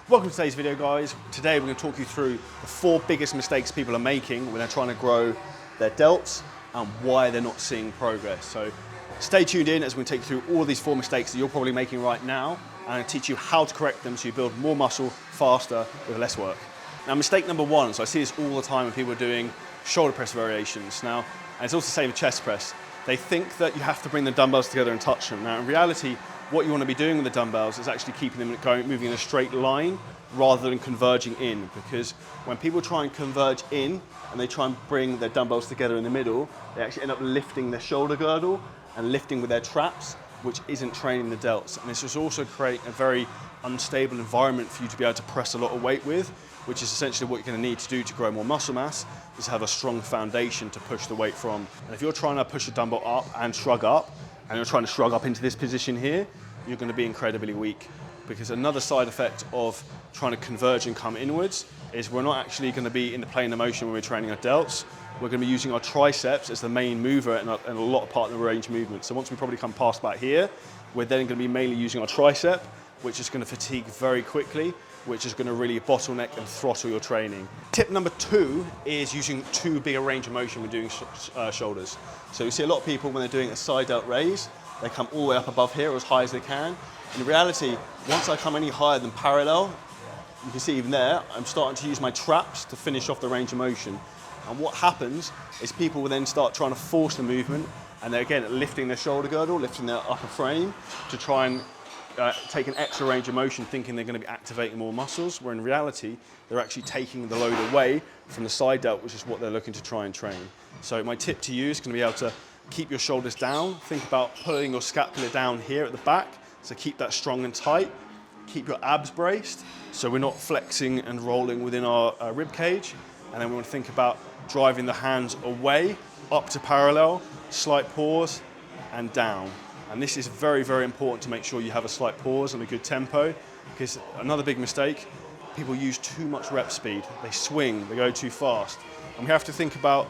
Welcome to today's video, guys. Today we're going to talk you through the 4 biggest mistakes people are making when they're trying to grow their delts and why they're not seeing progress. So stay tuned in as we're going to take you through all these 4 mistakes that you're probably making right now and teach you how to correct them so you build more muscle faster with less work. Now, mistake number 1, so I see this all the time when people are doing shoulder press variations. Now, and it's also the same with chest press. They think that you have to bring the dumbbells together and touch them. Now, in reality, what you want to be doing with the dumbbells is actually keeping them moving in a straight line rather than converging in, because when people try and converge in and they try and bring their dumbbells together in the middle, they actually end up lifting their shoulder girdle and lifting with their traps, which isn't training the delts. And this will also create a very unstable environment for you to be able to press a lot of weight with, which is essentially what you're going to need to do to grow more muscle mass, is have a strong foundation to push the weight from. And if you're trying to push a dumbbell up and shrug up, and you're trying to shrug up into this position here, you're going to be incredibly weak. Because another side effect of trying to converge and come inwards is we're not actually going to be in the plane of motion when we're training our delts. We're going to be using our triceps as the main mover in a lot of part of the range movement. So once we probably come past back here, we're then going to be mainly using our tricep, which is going to fatigue very quickly, which is going to really bottleneck and throttle your training. Tip number 2 is using too big a range of motion when doing shoulders. So you see a lot of people when they're doing a side delt raise, they come all the way up above here or as high as they can. In reality, once I come any higher than parallel, you can see even there, I'm starting to use my traps to finish off the range of motion. And what happens is people will then start trying to force the movement, and they're again lifting their shoulder girdle, lifting their upper frame to try and take an extra range of motion, thinking they're going to be activating more muscles, where in reality, they're actually taking the load away from the side delt, which is what they're looking to try and train. So my tip to you is going to be able to keep your shoulders down. Think about pulling your scapula down here at the back, so keep that strong and tight. Keep your abs braced, so we're not flexing and rolling within our rib cage. And then we want to think about driving the hands away, up to parallel, slight pause, and down. And this is very, very important to make sure you have a slight pause and a good tempo, because another big mistake, people use too much rep speed. They swing, they go too fast. And we have to think about,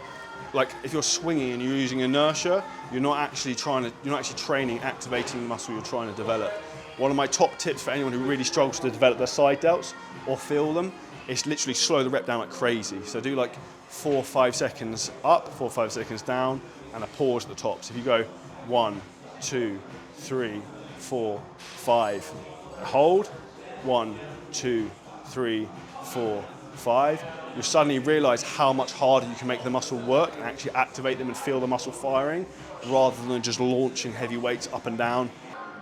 like, if you're swinging and you're using inertia, you're not actually training, activating the muscle you're trying to develop. One of my top tips for anyone who really struggles to develop their side delts or feel them is literally slow the rep down like crazy. So do like 4 or 5 seconds up, 4 or 5 seconds down, and a pause at the top. So if you go 1, 2, 3, 4, 5, hold, 1, 2, 3, 4, 5, you'll suddenly realize how much harder you can make the muscle work and actually activate them and feel the muscle firing, rather than just launching heavy weights up and down.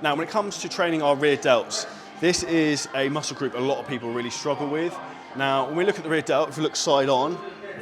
Now, when it comes to training our rear delts, this is a muscle group a lot of people really struggle with. Now, when we look at the rear delt, if we look side on,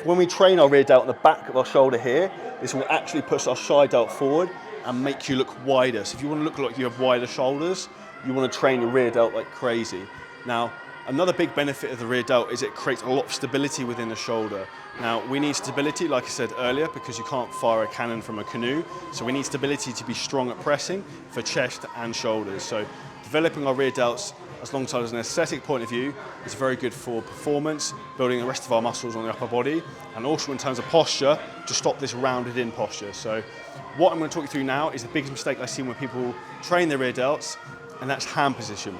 when we train our rear delt in the back of our shoulder here, this will actually push our side delt forward and make you look wider. So if you want to look like you have wider shoulders, you want to train your rear delt like crazy. Now, another big benefit of the rear delt is it creates a lot of stability within the shoulder. Now, we need stability, like I said earlier, because you can't fire a cannon from a canoe. So we need stability to be strong at pressing for chest and shoulders. So developing our rear delts, as long as an aesthetic point of view, is very good for performance, building the rest of our muscles on the upper body, and also in terms of posture, to stop this rounded in posture. So what I'm going to talk you through now is the biggest mistake I see when people train their rear delts, and that's hand position.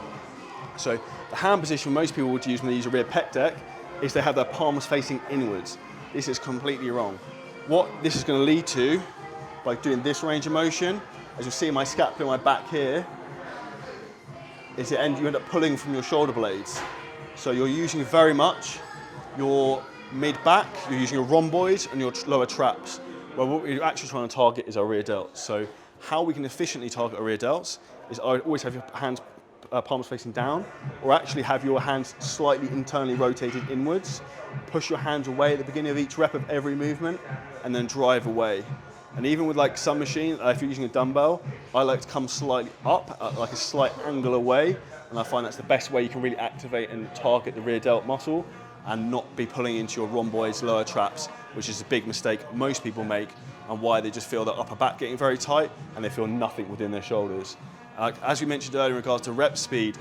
So the hand position most people would use when they use a rear pec deck is they have their palms facing inwards. This is completely wrong. What this is going to lead to, by doing this range of motion, as you'll see in my scapula, my back here, is you end up pulling from your shoulder blades. So you're using very much your mid-back, you're using your rhomboids and your lower traps. Well, what we're actually trying to target is our rear delts. So how we can efficiently target our rear delts is always have your hands palms facing down, or actually have your hands slightly internally rotated inwards. Push your hands away at the beginning of each rep of every movement, and then drive away. And even with like some machine, if you're using a dumbbell, I like to come slightly up, like a slight angle away, and I find that's the best way you can really activate and target the rear delt muscle, and not be pulling into your rhomboids, lower traps, which is a big mistake most people make, and why they just feel their upper back getting very tight, and they feel nothing within their shoulders. As we mentioned earlier in regards to rep speed,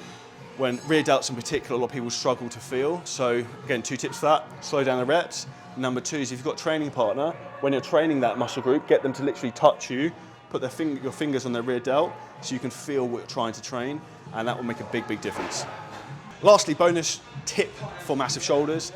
when rear delts in particular, a lot of people struggle to feel. So again, 2 tips for that: slow down the reps. Number 2 is if you've got a training partner, when you're training that muscle group, get them to literally touch you, put your fingers on their rear delt so you can feel what you're trying to train, and that will make a big, big difference. Lastly, bonus tip for massive shoulders.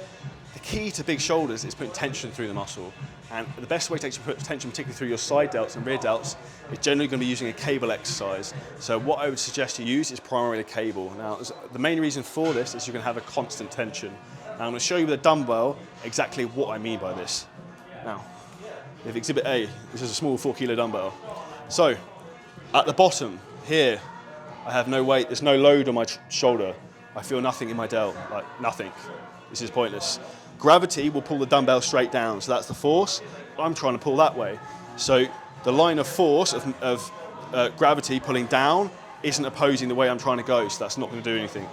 The key to big shoulders is putting tension through the muscle. And the best way to actually put tension, particularly through your side delts and rear delts, is generally going to be using a cable exercise. So what I would suggest you use is primarily a cable. Now, the main reason for this is you're going to have a constant tension. Now, I'm going to show you with a dumbbell exactly what I mean by this. Now, if Exhibit A, this is a small 4 kilo dumbbell. So, at the bottom here, I have no weight, there's no load on my shoulder. I feel nothing in my delt, like nothing. This is pointless. Gravity will pull the dumbbell straight down, so that's the force. I'm trying to pull that way. So the line of force of gravity pulling down isn't opposing the way I'm trying to go, so that's not going to do anything.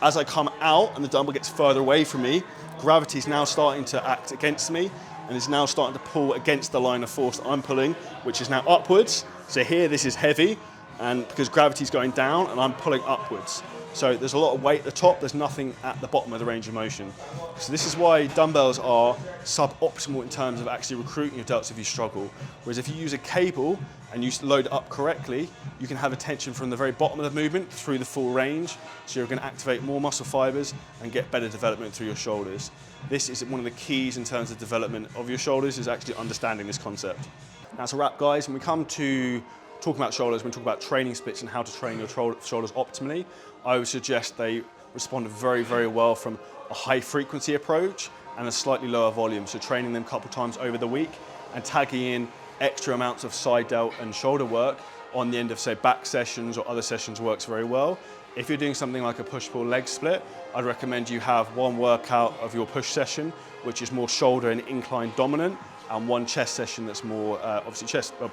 As I come out and the dumbbell gets further away from me, gravity is now starting to act against me and is now starting to pull against the line of force that I'm pulling, which is now upwards. So here this is heavy, and because gravity is going down and I'm pulling upwards. So there's a lot of weight at the top, there's nothing at the bottom of the range of motion. So this is why dumbbells are suboptimal in terms of actually recruiting your delts if you struggle. Whereas if you use a cable and you load it up correctly, you can have a tension from the very bottom of the movement through the full range. So you're going to activate more muscle fibers and get better development through your shoulders. This is one of the keys in terms of development of your shoulders, is actually understanding this concept. That's a wrap, guys. When we come to talking about shoulders, when we talk about training splits and how to train your shoulders optimally, I would suggest they respond very, very well from a high frequency approach and a slightly lower volume. So training them a couple times over the week and tagging in extra amounts of side delt and shoulder work on the end of, say, back sessions or other sessions works very well. If you're doing something like a push-pull leg split, I'd recommend you have one workout of your push session, which is more shoulder and incline dominant, and one chest session that's more,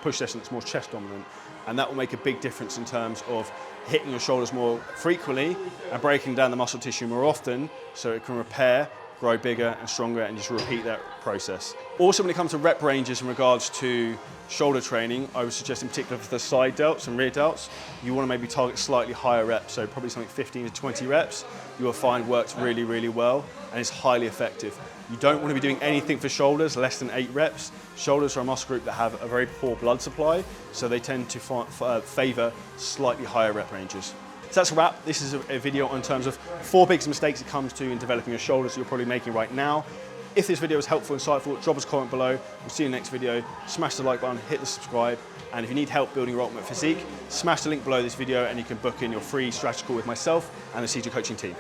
push session that's more chest dominant. And that will make a big difference in terms of hitting your shoulders more frequently and breaking down the muscle tissue more often so it can repair, grow bigger and stronger, and just repeat that process. Also, when it comes to rep ranges in regards to shoulder training, I would suggest in particular for the side delts and rear delts, you want to maybe target slightly higher reps, so probably something 15 to 20 reps, you will find works really, really well and is highly effective. You don't want to be doing anything for shoulders less than 8 reps. Shoulders are a muscle group that have a very poor blood supply, so they tend to favour slightly higher rep ranges. So that's a wrap. This is a video on terms of 4 biggest mistakes it comes to in developing your shoulders that you're probably making right now. If this video was helpful, insightful, drop us a comment below. We'll see you in the next video. Smash the like button, hit the subscribe, and if you need help building your ultimate physique, smash the link below this video and you can book in your free strategy call with myself and the CJ coaching team.